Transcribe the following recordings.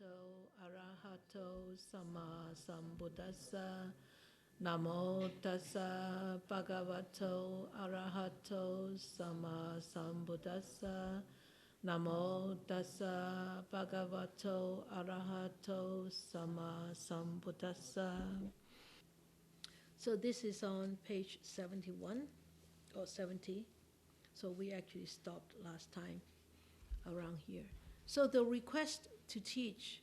Bhagavato Arahato Sama Sambuddhassa. Namo tassa Bhagavato Arahato Sama Sambuddhassa. Namo tassa Bhagavato Arahato Sama Sambuddhassa. So this is on page 71 or 70. So we actually stopped last time around here. So the request to teach,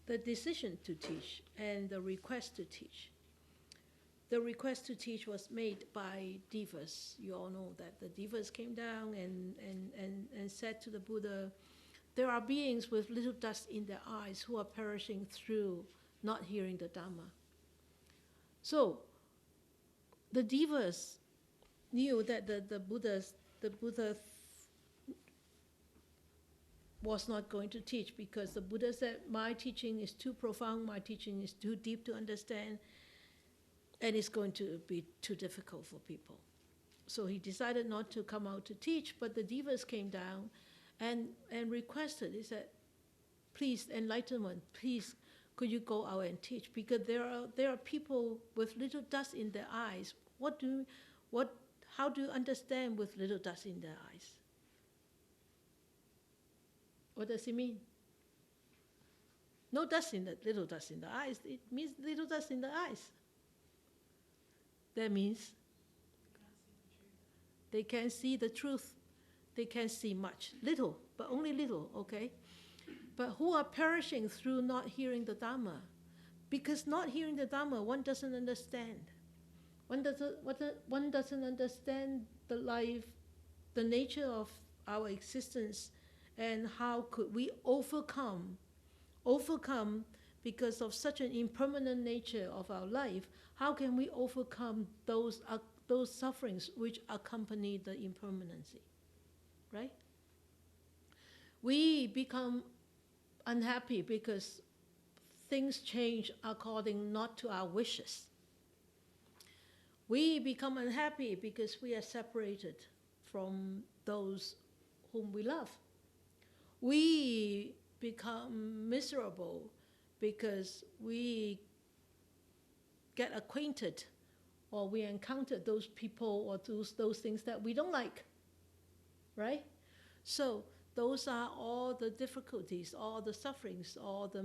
the decision to teach, and the request to teach. The request to teach was made by Devas. You all know that the Devas came down and said to the Buddha, there are beings with little dust in their eyes who are perishing through not hearing the Dhamma. So the Devas knew that the Buddha was not going to teach, because the Buddha said, my teaching is too profound, my teaching is too deep to understand, and it's going to be too difficult for people. So he decided not to come out to teach, but the Devas came down and requested, he said, please, enlightenment, please, could you go out and teach? Because there are people with little dust in their eyes. How do you understand with little dust in their eyes? What does it mean? No dust in the little dust in the eyes. It means little dust in the eyes. That means they can't see the truth. They can't see much. Little, but only little, okay? But who are perishing through not hearing the Dhamma? Because not hearing the Dhamma, one doesn't understand. One doesn't understand the life, the nature of our existence, and how could we overcome because of such an impermanent nature of our life. How can we overcome those sufferings which accompany the impermanency, right? We become unhappy because things change according not to our wishes. We become unhappy because we are separated from those whom we love. We become miserable because we get acquainted or we encounter those people or those things that we don't like, right? So those are all the difficulties, all the sufferings, all the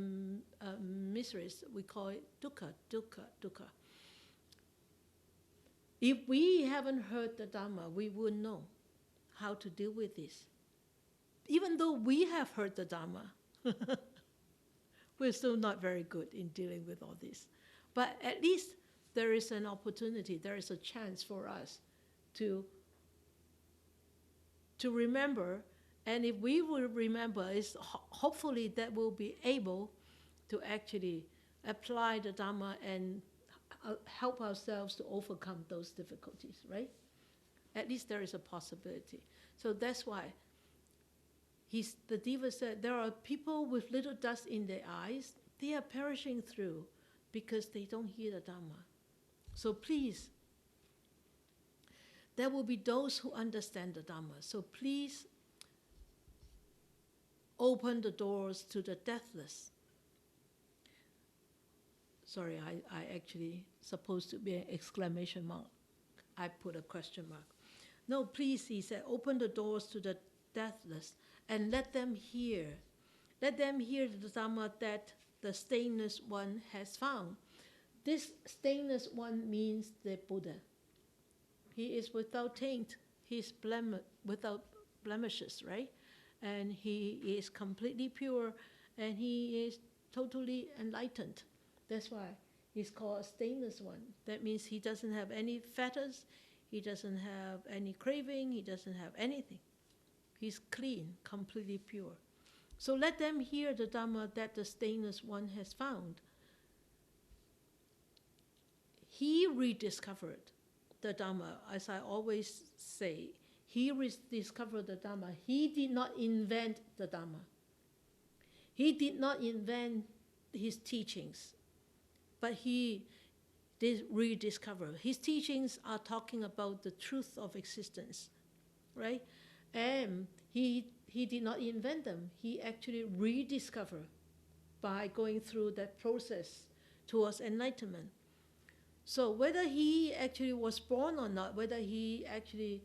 miseries. We call it dukkha, dukkha, dukkha. If we haven't heard the Dhamma, we wouldn't know how to deal with this. Even though we have heard the Dhamma, we're still not very good in dealing with all this. But at least there is an opportunity, there is a chance for us to remember. And if we will remember, hopefully that we'll be able to actually apply the Dhamma and help ourselves to overcome those difficulties, right? At least there is a possibility. So that's why the Deva said, there are people with little dust in their eyes, they are perishing through because they don't hear the Dhamma. So please, there will be those who understand the Dhamma. So please open the doors to the deathless. Sorry, I actually supposed to be an exclamation mark. I put a question mark. No, please, he said, open the doors to the deathless and let them hear. Let them hear the Dhamma that the stainless one has found. This stainless one means the Buddha. He is without taint. He is without blemishes, right? And he is completely pure and he is totally enlightened. That's why he's called a stainless one. That means he doesn't have any fetters, he doesn't have any craving, he doesn't have anything. He's clean, completely pure. So let them hear the Dhamma that the stainless one has found. He rediscovered the Dhamma, as I always say. He rediscovered the Dhamma. He did not invent the Dhamma. He did not invent his teachings. But he did rediscover. His teachings are talking about the truth of existence, right? And he did not invent them. He actually rediscovered by going through that process towards enlightenment. So whether he actually was born or not, whether he actually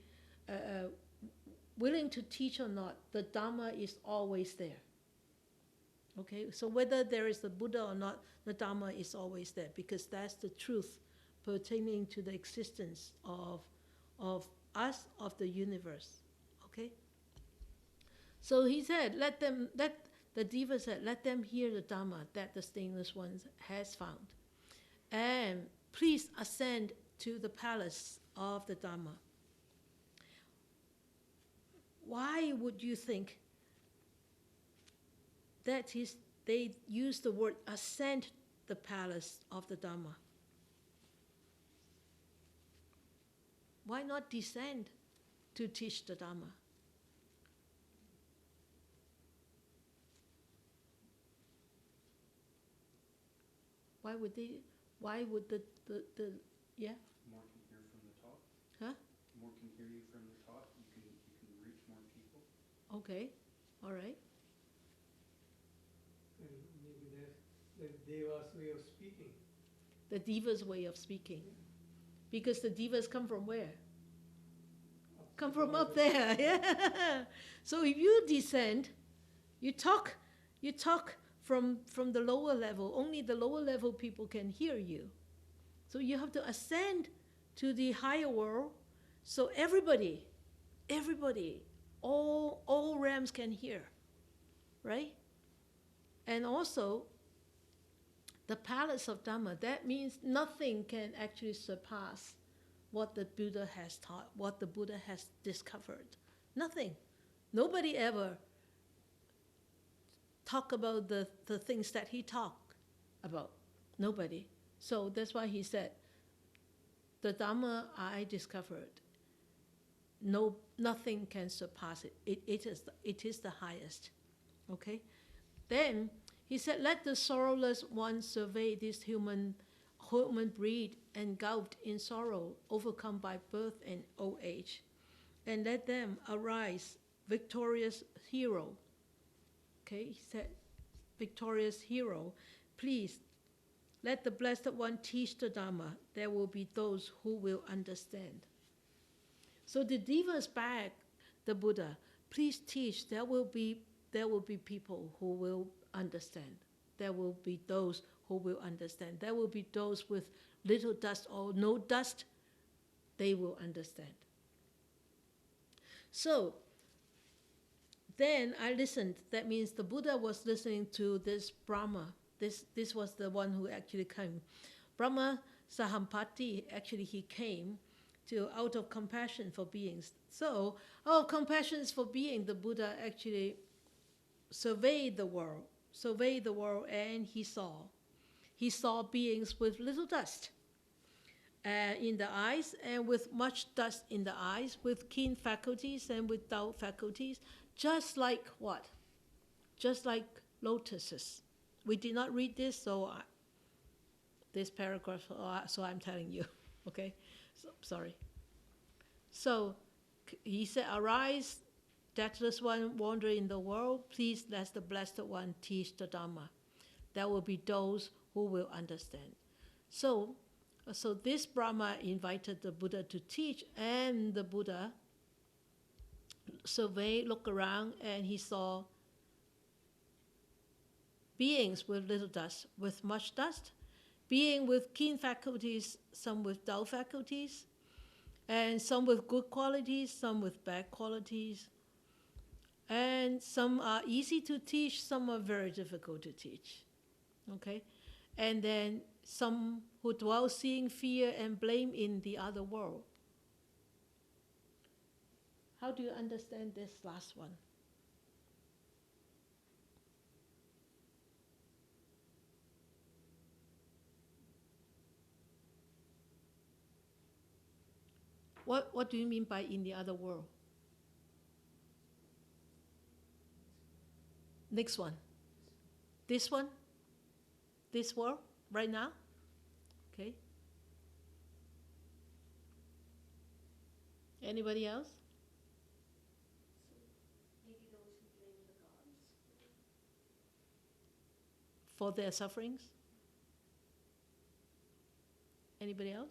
willing to teach or not, the Dhamma is always there. Okay, so whether there is a Buddha or not, the Dhamma is always there, because that's the truth pertaining to the existence of us, of the universe. Okay? So he said, the Diva said, let them hear the Dhamma that the Stainless One has found. And please ascend to the palace of the Dhamma. Why would you think that is, they use the word ascend the palace of the Dhamma? Why not descend to teach the Dhamma? Why would the yeah? More can hear from the talk. Huh? More can hear you from the talk. You can reach more people. Okay, all right. And maybe that's the Deva's way of speaking. The Diva's way of speaking. Because the Divas come from where? Come from up there. Yeah. So if you descend, you talk from the lower level. Only the lower level people can hear you. So you have to ascend to the higher world, so everybody, all realms can hear, right? And also, the palace of Dhamma, that means nothing can actually surpass what the Buddha has taught, what the Buddha has discovered. Nothing. Nobody ever talk about the things that he talked about. Nobody. So that's why he said, the Dhamma I discovered, nothing can surpass it. It is the highest. Okay? Then he said, let the sorrowless one survey this human breed engulfed in sorrow, overcome by birth and old age, and let them arise victorious hero. Okay, he said, victorious hero, please let the Blessed One teach the Dhamma. There will be those who will understand. So the Divas beg the Buddha, please teach. There will be people who will understand. There will be those who will understand. There will be those with little dust or no dust. They will understand. So then I listened. That means the Buddha was listening to this Brahma. This was the one who actually came. Brahma Sahampati, actually he came to out of compassion for beings. So out of compassion for being, the Buddha actually surveyed the world, and he saw beings with little dust in the eyes, and with much dust in the eyes, with keen faculties and with dull faculties, just like what? Just like lotuses. We did not read this, so this paragraph, so I'm telling you, okay? So, sorry. So he said, arise, deathless one, wander in the world, please let the Blessed One teach the Dhamma. There will be those who will understand. So this Brahma invited the Buddha to teach, and the Buddha looked around, and he saw beings with little dust, with much dust, being with keen faculties, some with dull faculties, and some with good qualities, some with bad qualities, and some are easy to teach, some are very difficult to teach. Okay? And then some who dwell seeing fear and blame in the other world. How do you understand this last one? What do you mean by in the other world? Next one. This one? This world? Right now? Okay. Anybody else? So for their sufferings? Anybody else?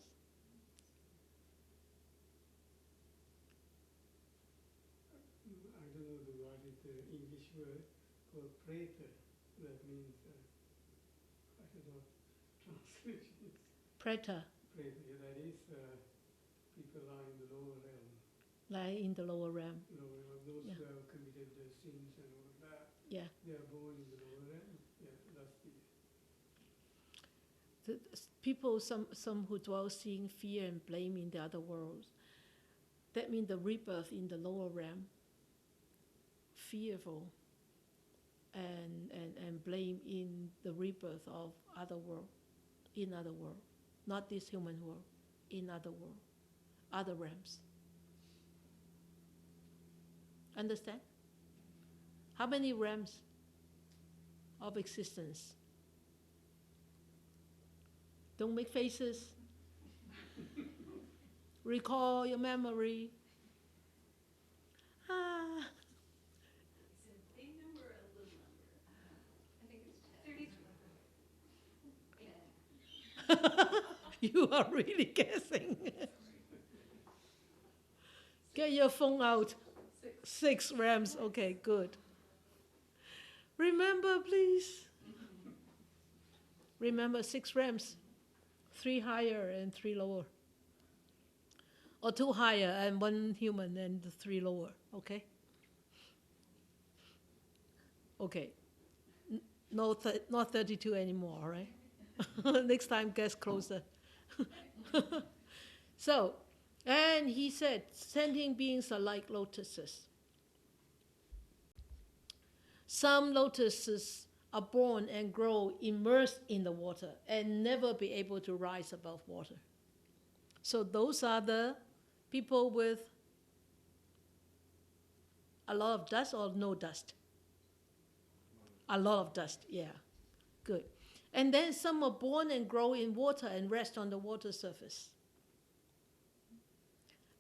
I don't know the word, it's the English word for preta. That means, I don't know, translation is Preta, preta. Yeah, that is people are in the lower realm. lie in the lower realm. Lower realm. Those Yeah. who have committed the sins and all of that, Yeah. they are born in the lower realm. Yeah, that's the People, some who dwell seeing fear and blame in the other worlds, that means the rebirth in the lower realm, fearful, and blame in the rebirth of other world, in other world, not this human world, in other world, other realms. Understand? How many realms of existence? Don't make faces. Recall your memory. Ah. Is it a big number or a little number? I think it's 32. You are really guessing. Get your phone out. 6 realms. Okay, good. Remember, please. Remember 6 realms. 3 higher and 3 lower. Or 2 higher and 1 human and 3 lower. Okay? Okay. No, not 32 anymore, all right? Next time, guess closer. So, and he said, sentient beings are like lotuses. Some lotuses are born and grow immersed in the water and never be able to rise above water. So those are the people with a lot of dust or no dust? A lot of dust, yeah. Good. And then some are born and grow in water and rest on the water surface.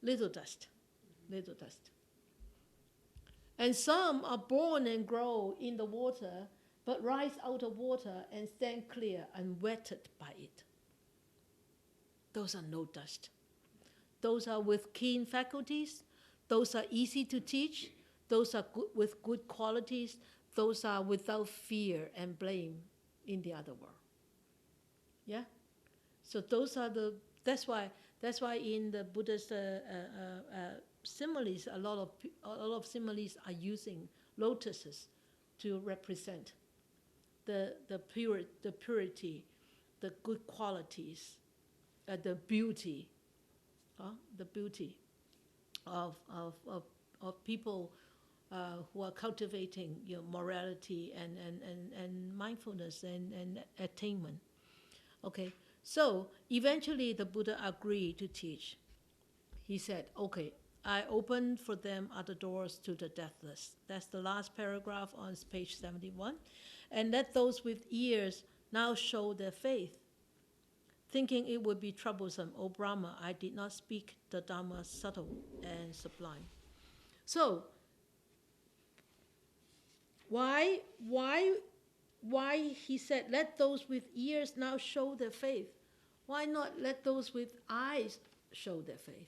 Little dust, little dust. And some are born and grow in the water, but rise out of water and stand clear, unwetted by it. Those are no dust. Those are with keen faculties. Those are easy to teach. Those are good, with good qualities. Those are without fear and blame in the other world. Yeah? So those are the, that's why in the Buddhist similes, a lot of similes are using lotuses to represent the purity, the good qualities, the beauty of people who are cultivating morality and mindfulness and attainment. Okay, so eventually the Buddha agreed to teach. He said, okay, I open for them other doors to the deathless. That's the last paragraph on page 71. And let those with ears now show their faith. Thinking it would be troublesome, O Brahma, I did not speak the Dhamma subtle and sublime. So, why he said, let those with ears now show their faith? Why not let those with eyes show their faith?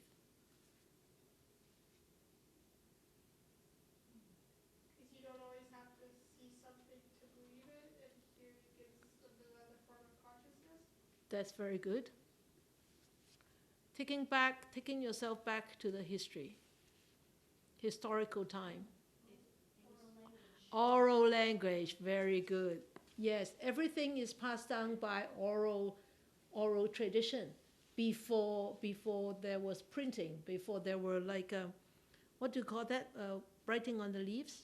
Because you don't always have to see something to believe it, and here he gives another form of consciousness. That's very good. Taking yourself back to the historical time. Oral language, very good. Yes, everything is passed down by oral tradition. Before there was printing, before there were like, what do you call that? Writing on the leaves?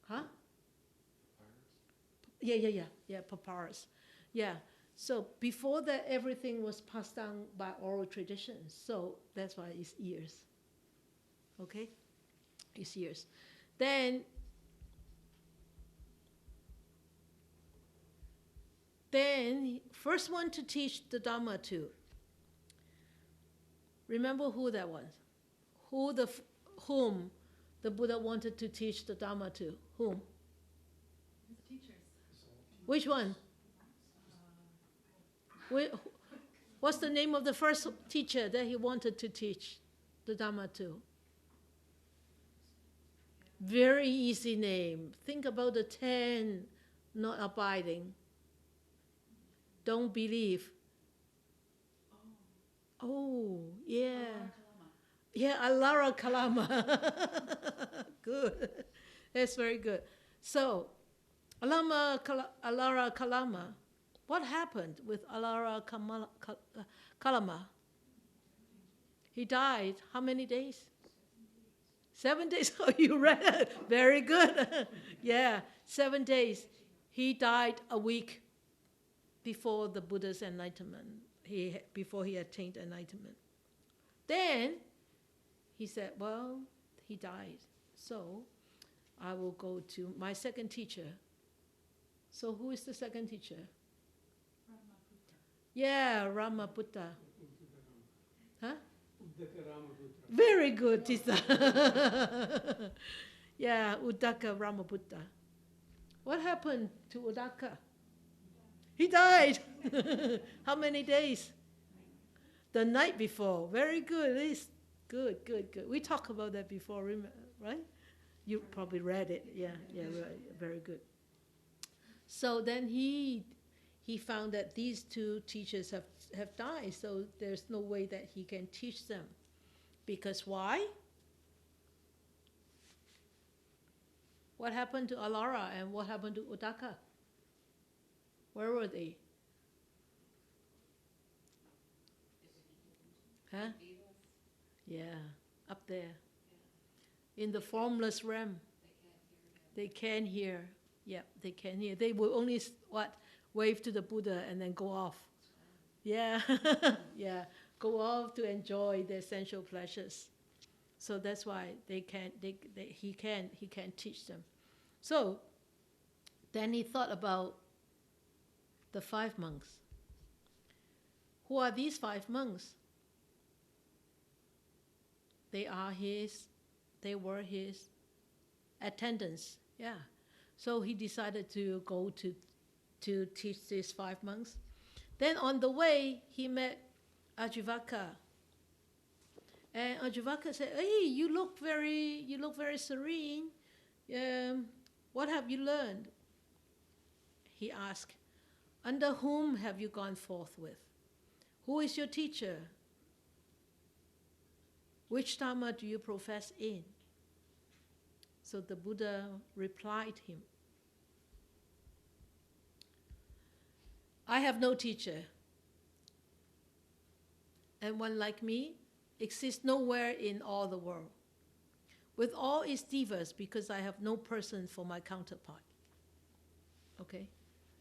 Huh? Yeah, papyrus. Yeah. So before that, everything was passed down by oral tradition. So that's why it's ears. Okay? It's ears. Then first one to teach the Dhamma to. Remember who that was? Whom the Buddha wanted to teach the Dhamma to? Whom? His teachers. Which one? What's the name of the first teacher that he wanted to teach the Dhamma to? Very easy name. Think about the 10 not abiding. Don't believe. Oh, yeah. Yeah, Alara Kalama. Good. That's very good. So, Alara Kalama, what happened with Alara Kalama? He died how many days? 7 days. Oh, you read it. Very good. Yeah, 7 days. He died a week before the Buddha's enlightenment, before he attained enlightenment. Then he said, well, he died, so I will go to my second teacher. So who is the second teacher? Yeah, Ramaputra. Huh? Very good, Tisa. Yeah, Uddaka Ramaputra. What happened to Uddaka? He died. How many days? The night before. Very good. It's good. We talked about that before, right? You probably read it. Yeah, right. Very good. So then he found that these two teachers have died, so there's no way that he can teach them. Because why? What happened to Alara and what happened to Uddaka? Where were they? Huh? Yeah, up there. In the formless realm. They can't hear. Yeah, they can't hear. They will only, wave to the Buddha and then go off. Yeah, yeah, go off to enjoy the essential pleasures. So that's why he can't teach them. So then he thought about the 5 monks. Who are these 5 monks? They were his attendants, yeah. So he decided to go to teach these 5 monks. Then on the way, he met Ajivaka. And Ajivaka said, hey, you look very serene. What have you learned? He asked, under whom have you gone forth with? Who is your teacher? Which Dhamma do you profess in? So the Buddha replied him, I have no teacher, and one like me exists nowhere in all the world, with all its divas, because I have no person for my counterpart. Okay?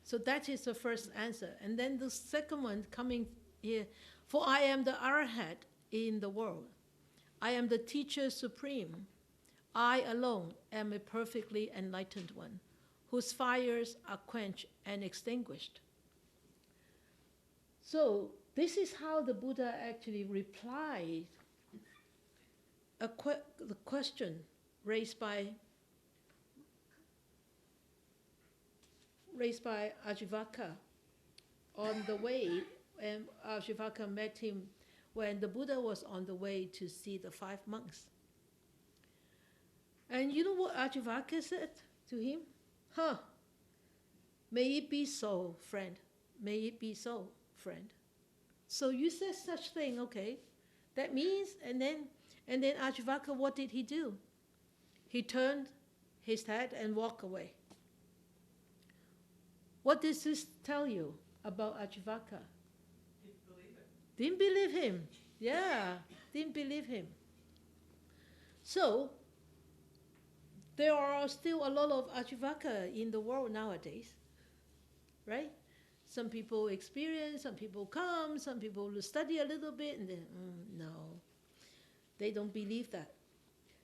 So that is the first answer. And then the second one coming here, for I am the Arhat in the world. I am the teacher supreme. I alone am a perfectly enlightened one, whose fires are quenched and extinguished. So this is how the Buddha actually replied the question raised by Ajivaka on the way, and Ajivaka met him when the Buddha was on the way to see the 5 monks. And you know what Ajivaka said to him? May it be so, friend. May it be so, friend. So you said such thing, okay. That means, and then Ajivaka, what did he do? He turned his head and walked away. What does this tell you about Ajivaka? Didn't believe him. Yeah, didn't believe him. So, there are still a lot of Ajivaka in the world nowadays, right? Some people experience, some people come, some people study a little bit, and then, no, they don't believe that.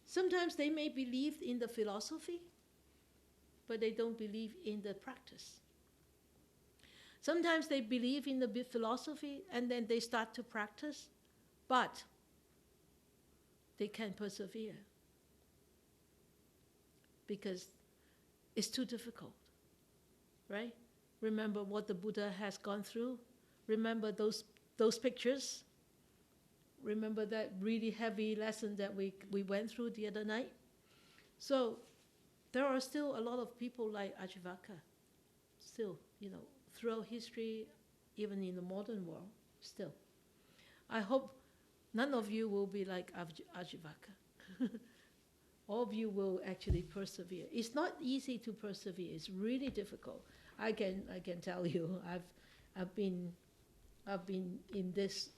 Sometimes they may believe in the philosophy, but they don't believe in the practice. Sometimes they believe in the philosophy and then they start to practice, but they can't persevere because it's too difficult, right? Remember what the Buddha has gone through. Remember those pictures. Remember that really heavy lesson that we went through the other night. So there are still a lot of people like Ajivaka, still, throughout history, even in the modern world, still. I hope none of you will be like Ajivaka. All of you will actually persevere. It's not easy to persevere. It's really difficult. I can tell you. I've been in this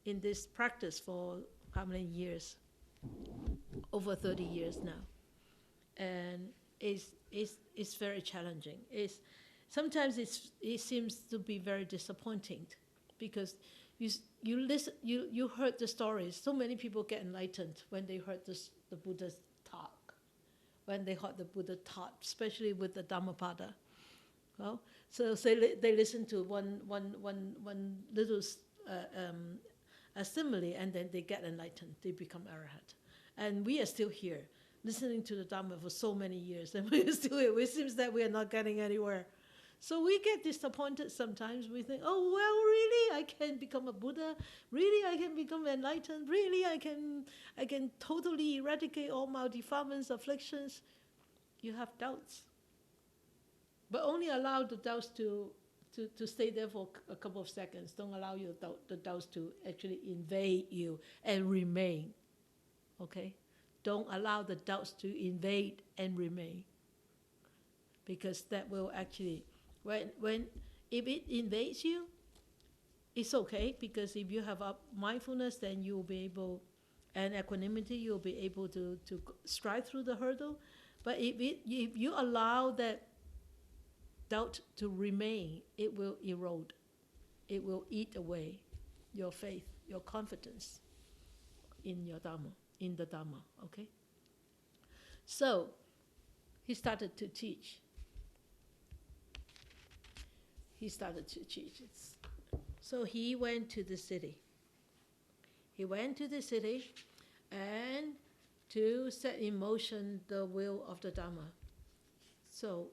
in this practice for how many years? Over 30 years now, and it's very challenging. Sometimes it seems to be very disappointing, because you listen, you heard the stories. So many people get enlightened when they heard the Buddha's talk, when they heard the Buddha taught, especially with the Dhammapada. Well, so they listen to one little a simile, and then they get enlightened. They become arahant. And we are still here, listening to the Dhamma for so many years, and we are still here. It seems that we are not getting anywhere. So we get disappointed sometimes. We think, oh, well, really, I can become a Buddha? Really, I can become enlightened? Really, I can totally eradicate all my defilements, afflictions? You have doubts. But only allow the doubts to stay there for a couple of seconds. Don't allow the doubts to actually invade you and remain. Okay? Don't allow the doubts to invade and remain. Because that will actually, if it invades you, it's okay, because if you have mindfulness, then you will be able, and equanimity, you'll be able to stride through the hurdle. But if you allow that doubt to remain, it will erode. It will eat away your faith, your confidence in your Dhamma, in the Dhamma, okay? So, he started to teach. So he went to the city. He went to the city and to set in motion the wheel of the Dhamma. So,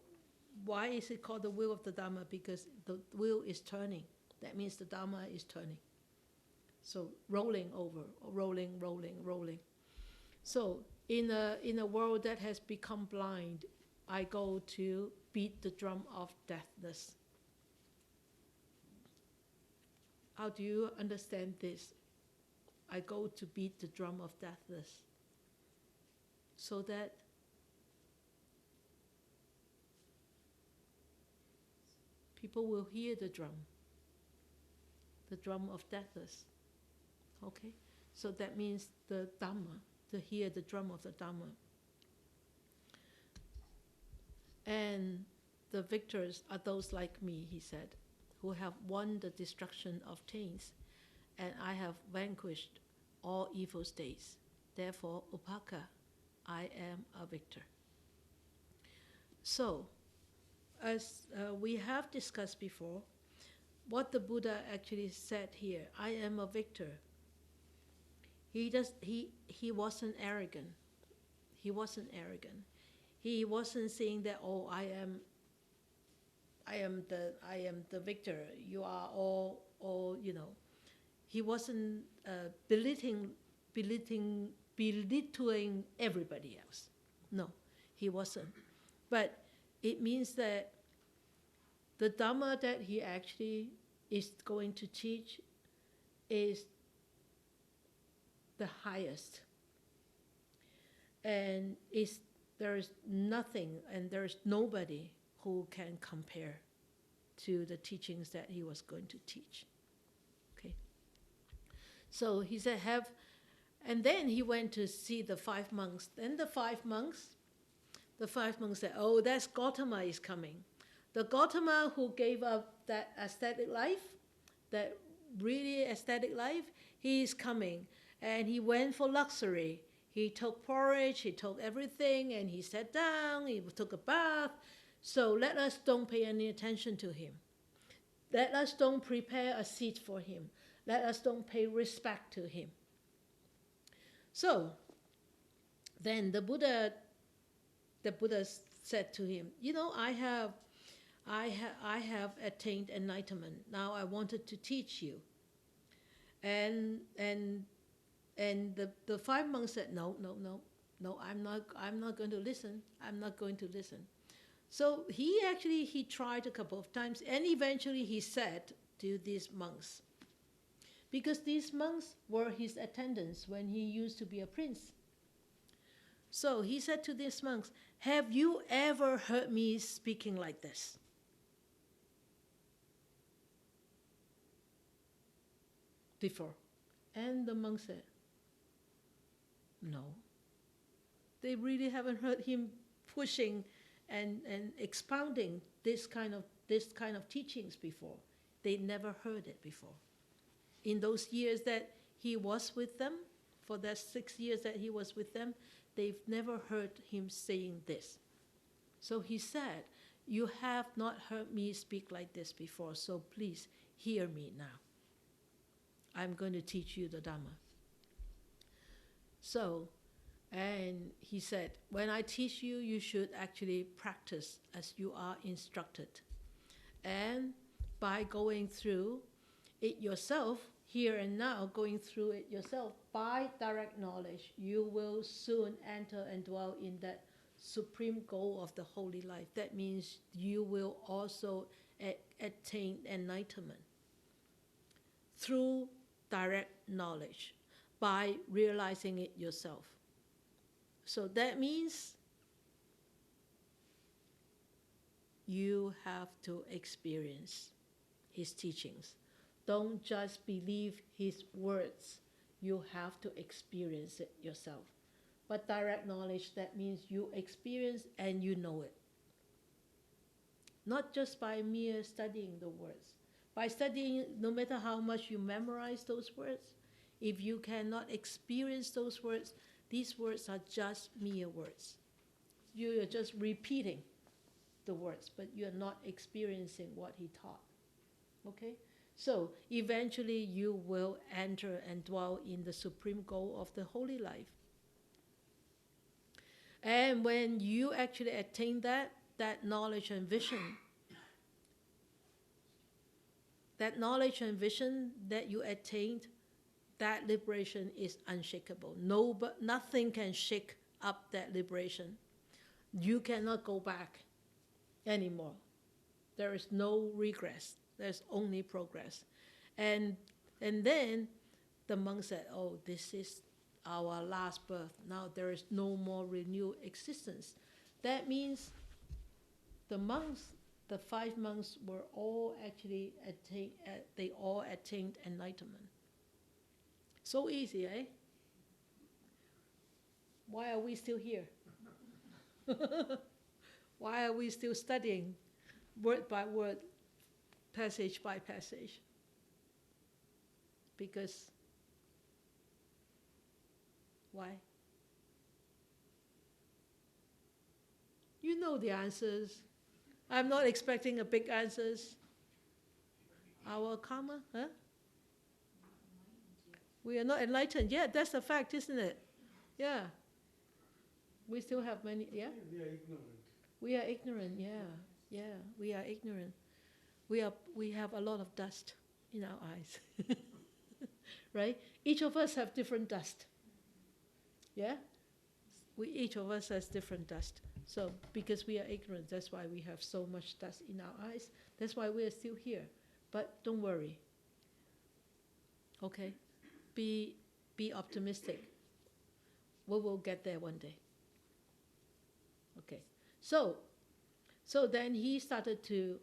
why is it called the wheel of the Dhamma? Because the wheel is turning. That means the Dhamma is turning. So rolling over, rolling. So in a world that has become blind, I go to beat the drum of deathless. How do you understand this? I go to beat the drum of deathless, so that people will hear the drum of deathless. Okay? So that means the Dhamma, to hear the drum of the Dhamma. And the victors are those like me, he said, who have won the destruction of taints, and I have vanquished all evil states. Therefore, Upaka, I am a victor. So, as we have discussed before, what the Buddha actually said here, I am a victor. He wasn't arrogant. He wasn't arrogant. He wasn't saying that, oh, I am the victor. You are all. He wasn't belittling everybody else. No, he wasn't. But it means that the Dhamma that he actually is going to teach is the highest. And there is nothing and there is nobody who can compare to the teachings that he was going to teach. Okay. So he said, and then he went to see the 5 monks. Then the five monks said, oh, that's Gautama is coming. The Gautama who gave up that aesthetic life, that really aesthetic life, he is coming. And he went for luxury. He took porridge, he took everything, and he sat down, he took a bath. So let us don't pay any attention to him. Let us don't prepare a seat for him. Let us don't pay respect to him. So then the Buddha said to him, I I have attained enlightenment. Now I wanted to teach you. And the 5 monks said, no, I'm not going to listen. I'm not going to listen. So he tried a couple of times, and eventually he said to these monks, because these monks were his attendants when he used to be a prince. So he said to these monks, have you ever heard me speaking like this? Before. And the monks said, no. They really haven't heard him pushing and expounding this kind of teachings before. They never heard it before. In those years that he was with them, for that 6 years that he was with them, they've never heard him saying this. So he said, you have not heard me speak like this before, so please hear me now. I'm going to teach you the Dhamma. So, and he said, when I teach you, you should actually practice as you are instructed. And by going through it yourself, here and now, going through it yourself, by direct knowledge, you will soon enter and dwell in that supreme goal of the holy life. That means you will also attain enlightenment through direct knowledge, by realizing it yourself. So that means you have to experience his teachings. Don't just believe his words. You have to experience it yourself. But direct knowledge, that means you experience and you know it. Not just by mere studying the words. By studying, no matter how much you memorize those words, if you cannot experience those words, these words are just mere words. You are just repeating the words, but you are not experiencing what he taught. Okay? So eventually you will enter and dwell in the supreme goal of the holy life. And when you actually attain that knowledge and vision, that knowledge and vision that you attained, that liberation is unshakable. Nothing can shake up that liberation. You cannot go back anymore. There is no regress. There's only progress. And then the monk said, oh, this is our last birth. Now there is no more renewed existence. That means the monks, the 5 monks, were all actually they all attained enlightenment. So easy, eh? Why are we still here? Why are we still studying word by word, passage by passage? Because, why? You know the answers. I'm not expecting a big answers. Our karma, huh? We are not enlightened. Yeah, that's a fact, isn't it? Yeah. We still have many, yeah? We are ignorant. We are ignorant, yeah, we are ignorant. We have a lot of dust in our eyes, right? Each of us have different dust, yeah? Each of us has different dust. So, because we are ignorant, that's why we have so much dust in our eyes. That's why we are still here. But don't worry, okay? Be optimistic. We will get there one day. Okay. So then he started to,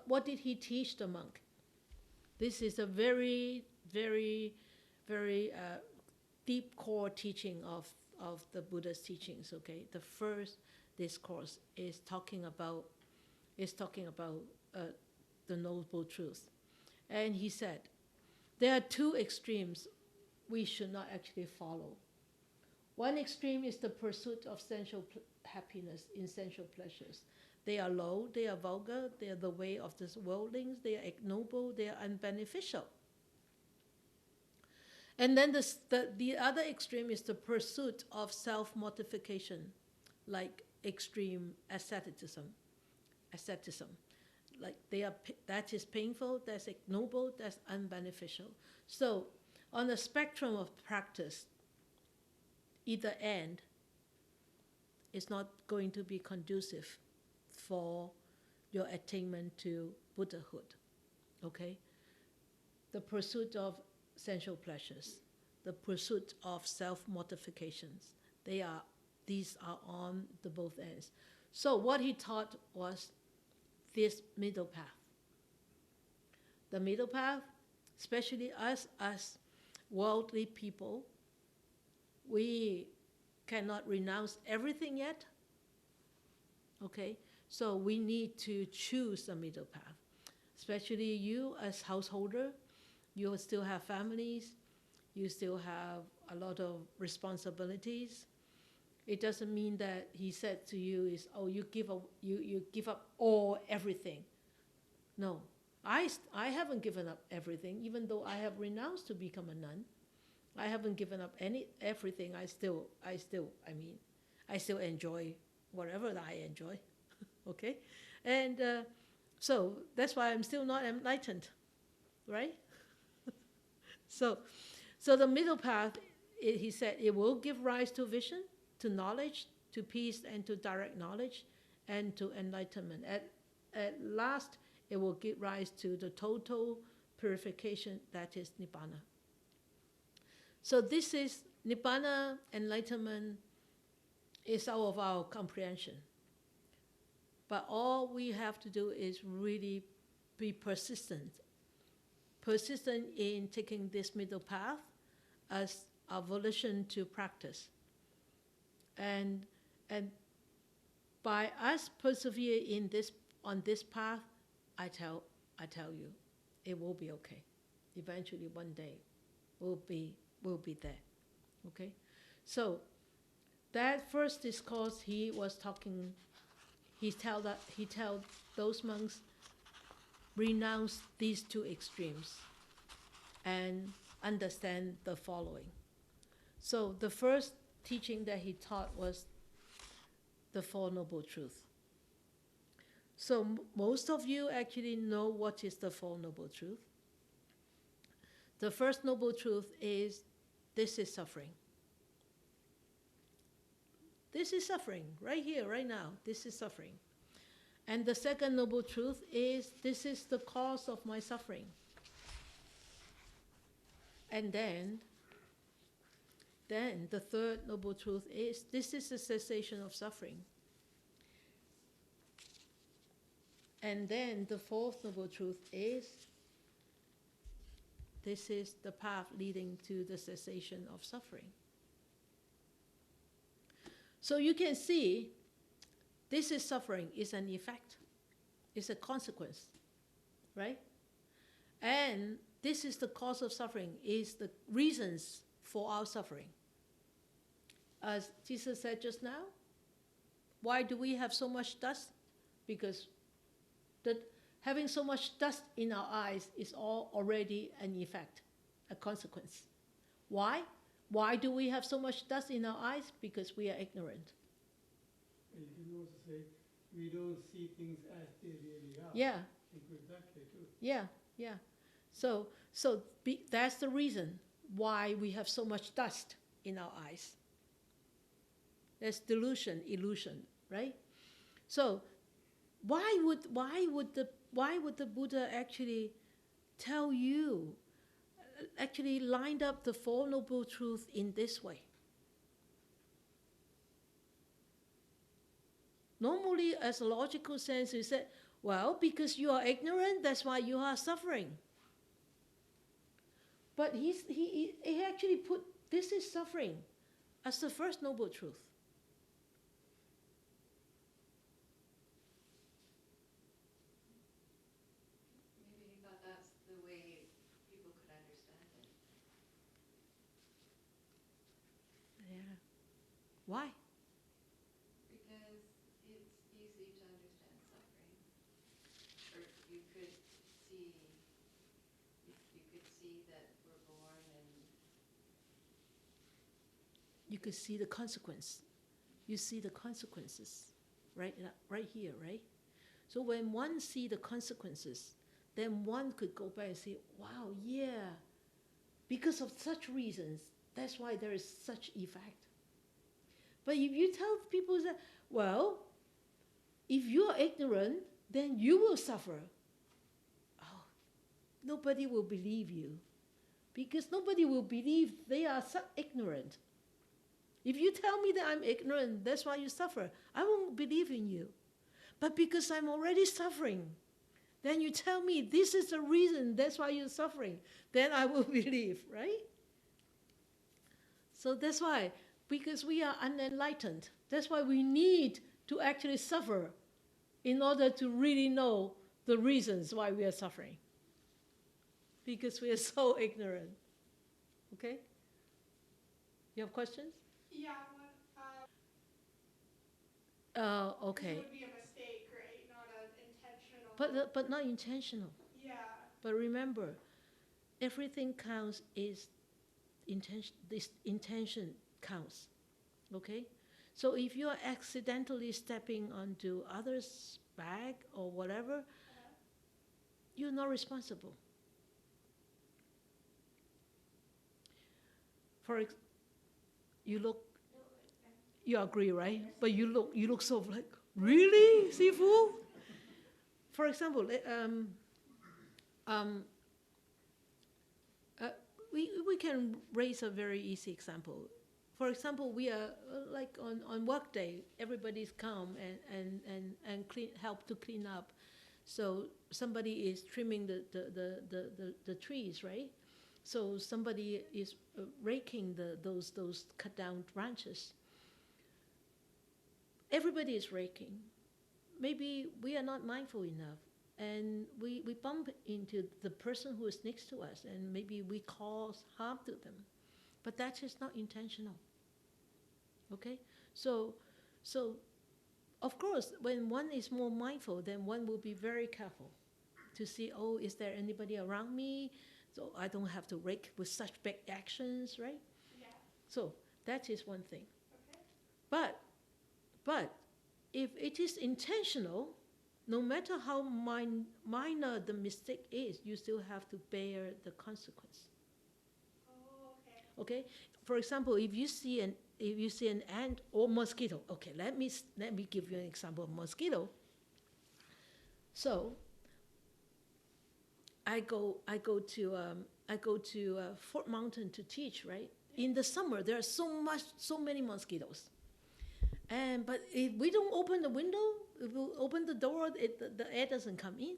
what did he teach the monk? This is a very, very, very deep core teaching of the Buddha's teachings, okay? The first discourse is talking about the Noble Truth. And he said, there are 2 extremes we should not actually follow. One extreme is the pursuit of sensual happiness in sensual pleasures. They are low, they are vulgar, they are the way of the worldlings, they are ignoble, they are unbeneficial. And then the other extreme is the pursuit of self-mortification, like extreme asceticism. Like that is painful, that's ignoble, that's unbeneficial. So on the spectrum of practice, either end is not going to be conducive for your attainment to Buddhahood. Okay? The pursuit of sensual pleasures, the pursuit of self-mortifications, these are on the both ends. So what he taught was this middle path. The middle path, especially us as worldly people, we cannot renounce everything yet. Okay? So we need to choose the middle path. Especially you as householder, you still have families, you still have a lot of responsibilities. It doesn't mean that he said to you is, oh, you give up everything. No, I haven't given up everything, even though I have renounced to become a nun. I haven't given up everything. I still enjoy whatever that I enjoy. Okay, and so that's why I'm still not enlightened, right? So the middle path, he said, it will give rise to vision, to knowledge, to peace, and to direct knowledge, and to enlightenment. At last, it will give rise to the total purification, that is Nibbana. So this is Nibbana, enlightenment, is out of our comprehension. But all we have to do is really be persistent in taking this middle path as our volition to practice. And by us persevere on this path, I tell you, it will be okay. Eventually, one day, we'll be there. Okay, so that first discourse he was talking. He tell those monks, renounce these two extremes and understand the following. So the first teaching that he taught was the Four Noble Truths. So most of you actually know what is the Four Noble Truths. The first Noble Truth is, this is suffering. This is suffering, right here, right now. This is suffering. And the second Noble Truth is, this is the cause of my suffering. And then the third Noble Truth is, this is the cessation of suffering. And then the fourth Noble Truth is, this is the path leading to the cessation of suffering. So you can see, this is suffering, is an effect, is a consequence, right? And this is the cause of suffering, is the reasons for our suffering. As Jesus said just now, why do we have so much dust? Because having so much dust in our eyes is already an effect, a consequence. Why? Why do we have so much dust in our eyes? Because we are ignorant. You can also say, we don't see things as they really are. Yeah. It goes that way too. Yeah. So that's the reason why we have so much dust in our eyes. There's delusion, illusion, right? So why would the Buddha actually tell you, actually lined up the Four Noble Truths in this way? Normally, as a logical sense, we say, well, because you are ignorant, that's why you are suffering. But he actually put, this is suffering, as the first Noble Truth. Maybe he thought that's the way people could understand it. Yeah. Why? Because it's easy to understand suffering. Or you could see that we're born and You could see the consequence. you see the consequences, right here, right? So when one see the consequences, then one could go back and say, wow, yeah, because of such reasons, that's why there is such effect. But if you tell people that, well, if you are ignorant, then you will suffer. Oh, nobody will believe you, because nobody will believe they are so ignorant. If you tell me that I'm ignorant, that's why you suffer, I won't believe in you. But because I'm already suffering, then you tell me this is the reason, that's why you're suffering, then I will believe, right? So that's why, because we are unenlightened, that's why we need to actually suffer in order to really know the reasons why we are suffering. Because we are so ignorant. Okay? You have questions? Yeah, Okay. It would be a mistake, right? Not an intentional. But not intentional. Yeah. But remember, everything counts is intention. This intention counts. Okay? So if you are accidentally stepping onto others' bag or whatever, you're not responsible. You agree, right? But you look sort of like, really, Sifu? For example, we can raise a very easy example. For example, we are like on work day, everybody's come and help to clean up. So somebody is trimming the trees, right? So somebody is raking those cut down branches. Everybody is raking. Maybe we are not mindful enough, and we bump into the person who is next to us, and maybe we cause harm to them. But that is not intentional. Okay? So of course, when one is more mindful, then one will be very careful to see, oh, is there anybody around me? So I don't have to rake with such big actions, right? Yeah. So that is one thing. Okay. But if it is intentional, no matter how minor the mistake is, you still have to bear the consequence. Oh, okay. Okay? For example, if you see an ant or mosquito, okay, let me give you an example of mosquito. So I go to Fort Mountain to teach, right? In the summer, there are so many mosquitoes. But if we don't open the window, if we open the door, the air doesn't come in.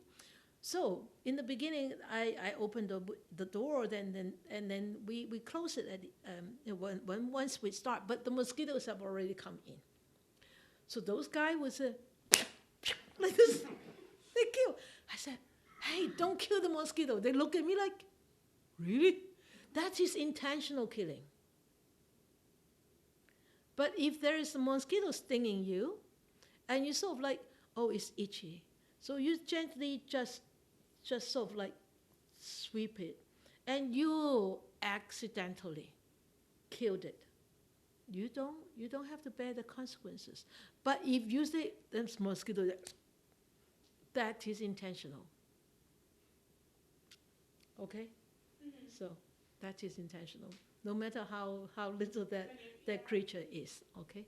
So in the beginning, I opened the door, then we close it once we start. But the mosquitoes have already come in. So those guys was like this, they kill. I said, hey, don't kill the mosquito. They look at me like, really? That is intentional killing. But if there is a mosquito stinging you, and you sort of like, oh, it's itchy, so you gently just sort of like sweep it, and you accidentally killed it. You don't have to bear the consequences. But if you say there's mosquito, that is intentional. Okay? Mm-hmm. So that is intentional. No matter how little that creature is, okay?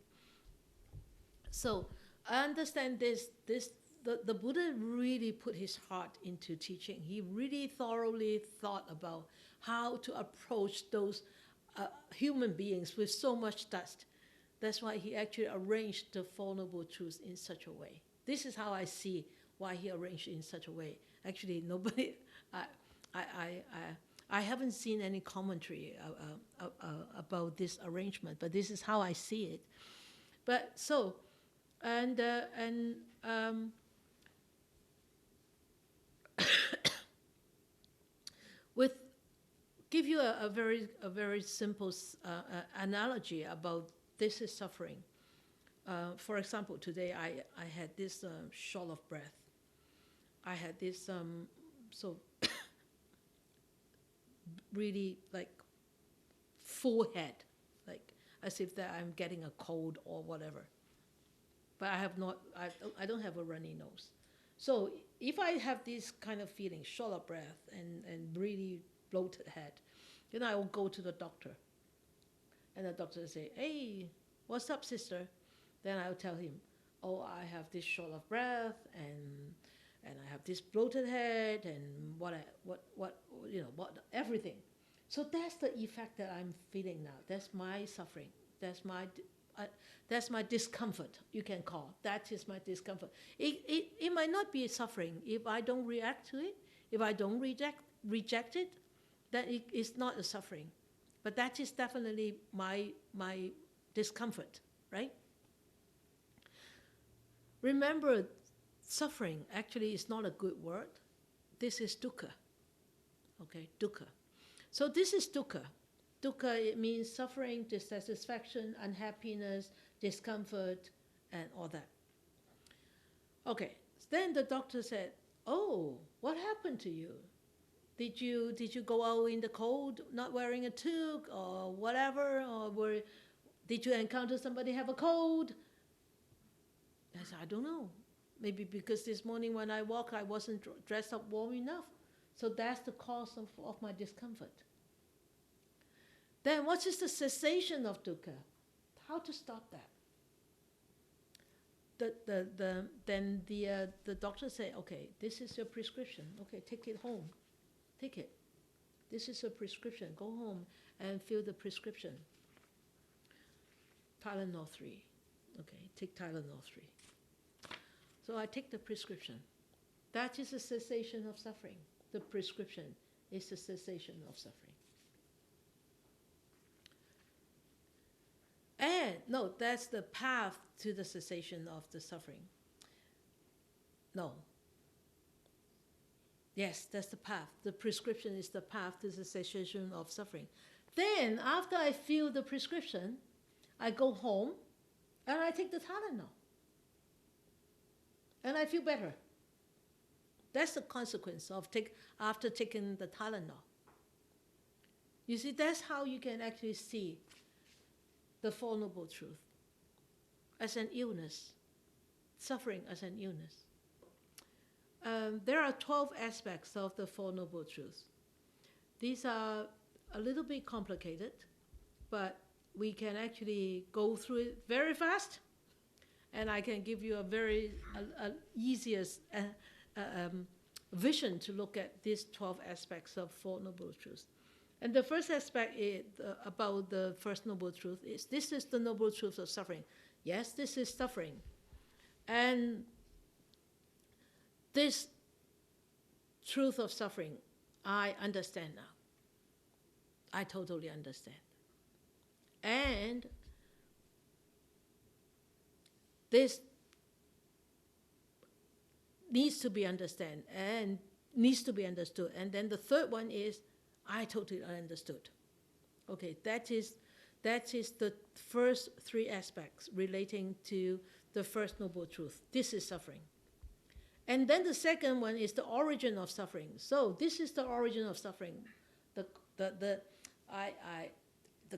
So I understand this the Buddha really put his heart into teaching. He really thoroughly thought about how to approach those human beings with so much dust. That's why he actually arranged the Four Noble Truths in such a way. This is how I see why he arranged it in such a way. Actually, nobody, I haven't seen any commentary about this arrangement, but this is how I see it. But so, with give you a very simple analogy about this is suffering. For example, today I had this short of breath. I had this so really like full head. Like as if that I'm getting a cold or whatever. But I don't have a runny nose. So if I have this kind of feeling, short of breath and really bloated head, then I will go to the doctor. And the doctor will say, hey, what's up, sister? Then I'll tell him, oh, I have this short of breath and I have this bloated head and what everything. So that's the effect that I'm feeling now. That's my suffering. That's my discomfort, you can call. That is my discomfort. It might not be suffering if I don't react to it, if I don't reject it, then it is not a suffering. But that is definitely my discomfort, right? Remember, suffering actually is not a good word. This is dukkha. Okay, dukkha. So this is dukkha. Dukkha, it means suffering, dissatisfaction, unhappiness, discomfort, and all that. Okay, then the doctor said, oh, what happened to you? Did you go out in the cold not wearing a toque or whatever? Or did you encounter somebody have a cold? I said, I don't know. Maybe because this morning when I walked, I wasn't dressed up warm enough. So that's the cause of my discomfort. Then what is the cessation of dukkha? How to stop that? Then the doctor say, okay, this is your prescription. Okay, take it home. Take it. This is a prescription. Go home and fill the prescription. Tylenol 3. Okay, take Tylenol 3. So I take the prescription. That is a cessation of suffering. The prescription is the cessation of suffering. And no, that's the path to the cessation of the suffering. No. Yes, that's the path. The prescription is the path to the cessation of suffering. Then, after I fill the prescription, I go home and I take the Tylenol. And I feel better. That's the consequence of after taking the Tylenol. You see, that's how you can actually see the Four Noble Truths as an illness, suffering as an illness. There are 12 aspects of the Four Noble Truths. These are a little bit complicated, but we can actually go through it very fast, and I can give you a very easiest vision to look at these 12 aspects of Four Noble Truths. And the first aspect is, about the First Noble Truth is, this is the Noble Truth of suffering. Yes, this is suffering. And this truth of suffering, I understand now. I totally understand. And this needs to be understood. And then the third one is, I totally understood. Okay, that is the first three aspects relating to the First Noble Truth. This is suffering. And then the second one is the origin of suffering. So this is the origin of suffering. The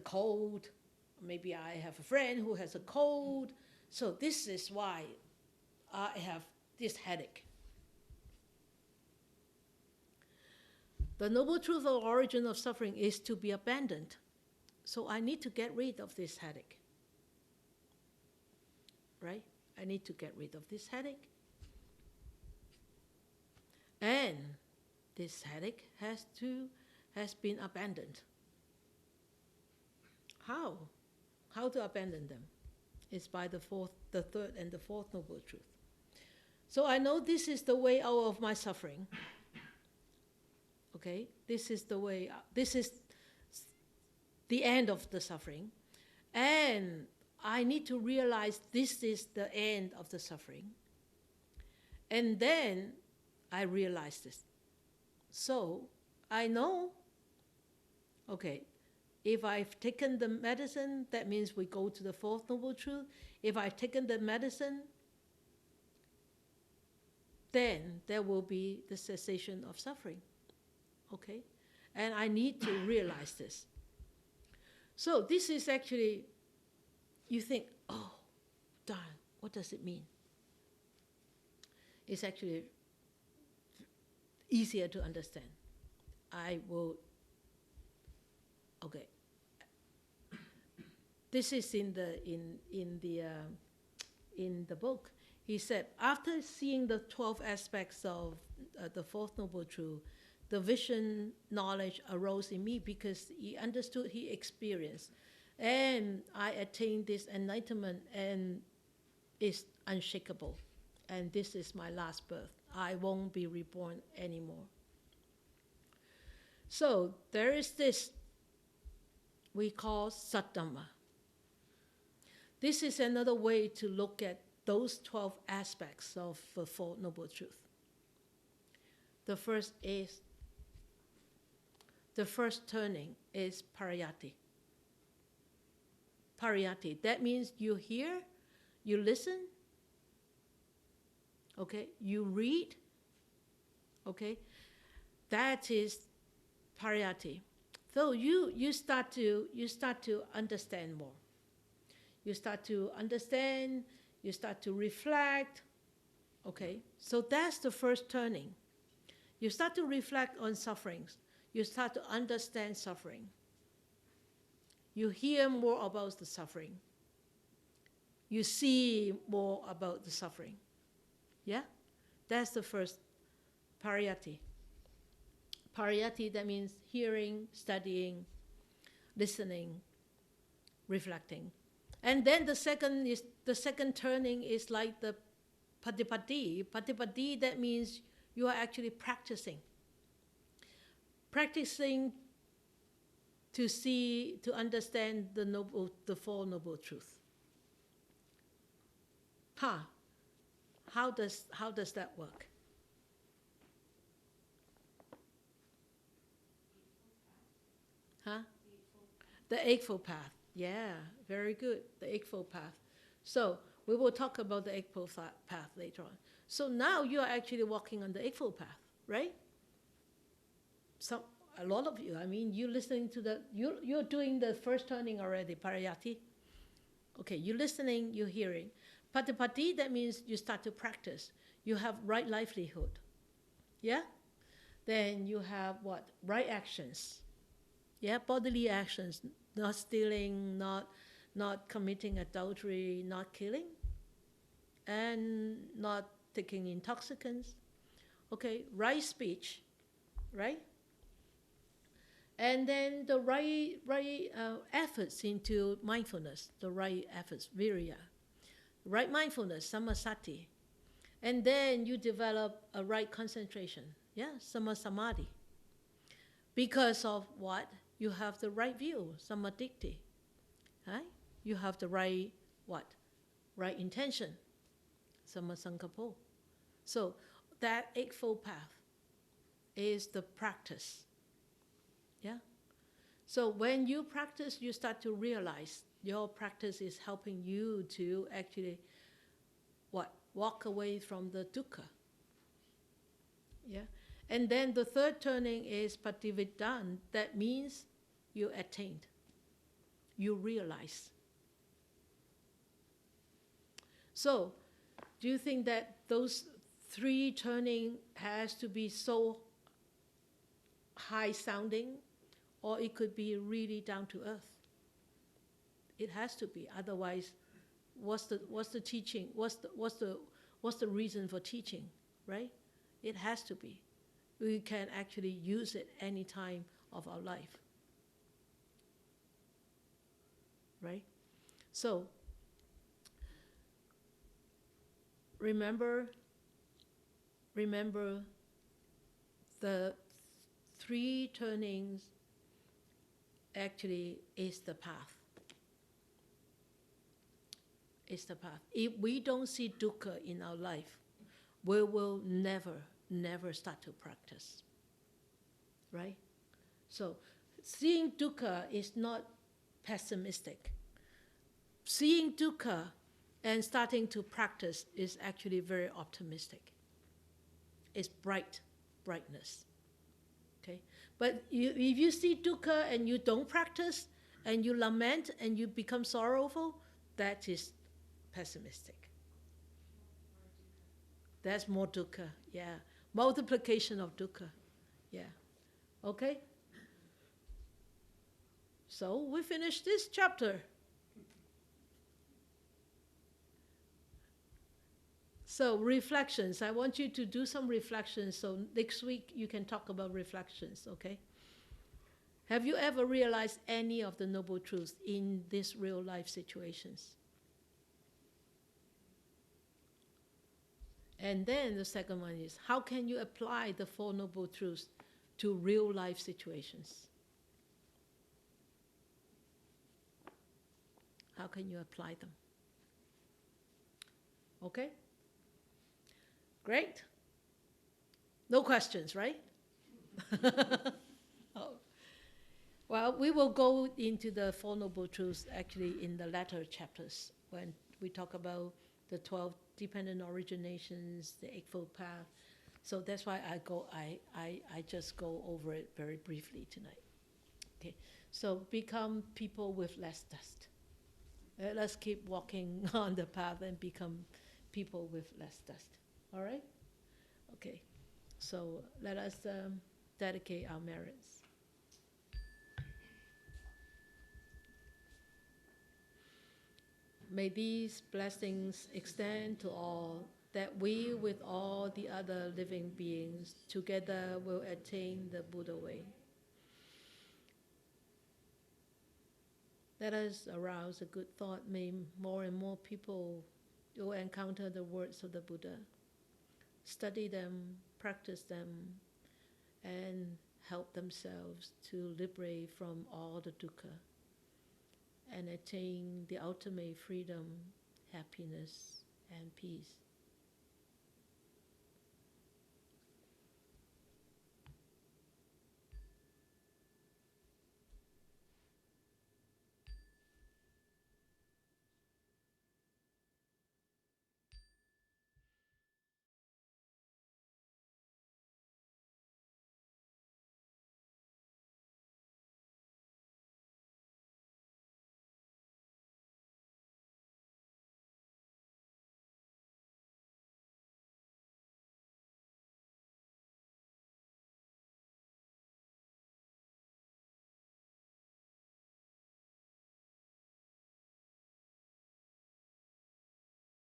cold. Maybe I have a friend who has a cold. So this is why I have this headache. The noble truth of origin of suffering is to be abandoned. So I need to get rid of this headache. Right? I need to get rid of this headache. And this headache has been abandoned. How? How to abandon them? It's by the third and the fourth noble truth. So I know this is the way out of my suffering. Okay, this is the way. This is the end of the suffering, and I need to realize this is the end of the suffering. And then I realize this. So I know. Okay, if I've taken the medicine, that means we go to the fourth noble truth. If I've taken the medicine, then there will be the cessation of suffering. Okay? And I need to realize this. So this is actually you think, oh, darn, what does it mean? It's actually easier to understand. I will, okay. This is in the book. He said, after seeing the 12 aspects of the Fourth Noble Truth, the vision knowledge arose in me because he understood, he experienced. And I attained this enlightenment, and it's unshakable. And this is my last birth. I won't be reborn anymore. So there is this we call Dhamma. This is another way to look at those 12 aspects of the Four Noble Truths. The first turning is pariyatti. Pariyatti, that means you hear, you listen, okay, you read, okay, that is pariyatti. So you start to understand more. You start to understand, you start to reflect, okay? So that's the first turning. You start to reflect on sufferings. You start to understand suffering. You hear more about the suffering. You see more about the suffering. Yeah? That's the first pariyatti. Pariyatti, that means hearing, studying, listening, reflecting. And then the second turning is like the patipatti. Patipatti, that means you are actually practicing. Practicing to see, to understand the Four Noble Truths. How does that work? The Eightfold Path. Yeah, very good. The Eightfold Path. So we will talk about the Eightfold Path later on. So now you are actually walking on the Eightfold Path, right? A lot of you, I mean, you're listening to you're doing the first turning already, pariyatti. Okay, you're listening, you're hearing. Patipatti, that means you start to practice. You have right livelihood. Yeah? Then you have what? Right actions. Yeah, bodily actions. Not stealing, not committing adultery, not killing, and not taking intoxicants. Okay, right speech, right? And then the right efforts into mindfulness, the right efforts, virya. Right mindfulness, samasati. And then you develop a right concentration, yeah, samasamadhi. Because of what? You have the right view, samadikti. Right? You have the right what? Right intention, samasankappo. So that Eightfold Path is the practice. Yeah? So when you practice, you start to realize your practice is helping you to actually what? Walk away from the dukkha. Yeah? And then the third turning is patividdan. That means you attained. You realize. So, do you think that those three turning has to be so high sounding, or it could be really down to earth? It has to be. Otherwise, what's the teaching? What's the reason for teaching? Right? It has to be. We can actually use it any time of our life. Right? So, remember the three turnings actually is the path. It's the path. If we don't see dukkha in our life, we will never start to practice. Right? So, seeing dukkha is not pessimistic. Seeing dukkha and starting to practice is actually very optimistic. It's brightness. Okay? But if you see dukkha and you don't practice, and you lament and you become sorrowful, that is pessimistic. That's more dukkha, yeah. Multiplication of dukkha, yeah. Okay? So we finished this chapter. So reflections, I want you to do some reflections. So next week you can talk about reflections, okay? Have you ever realized any of the noble truths in these real life situations? And then the second one is, how can you apply the Four Noble Truths to real life situations? How can you apply them? Okay? Great. No questions, right? Oh. Well, we will go into the Four Noble Truths actually in the latter chapters when we talk about the 12 dependent originations, the Eightfold Path. So that's why I just go over it very briefly tonight. Okay, so become people with less dust. Let's keep walking on the path and become people with less dust. All right? Okay, so let us dedicate our merits. May these blessings extend to all, that we with all the other living beings together will attain the Buddha way. Let us arouse a good thought. May more and more people will encounter the words of the Buddha, study them, practice them, and help themselves to liberate from all the dukkha and attain the ultimate freedom, happiness, and peace.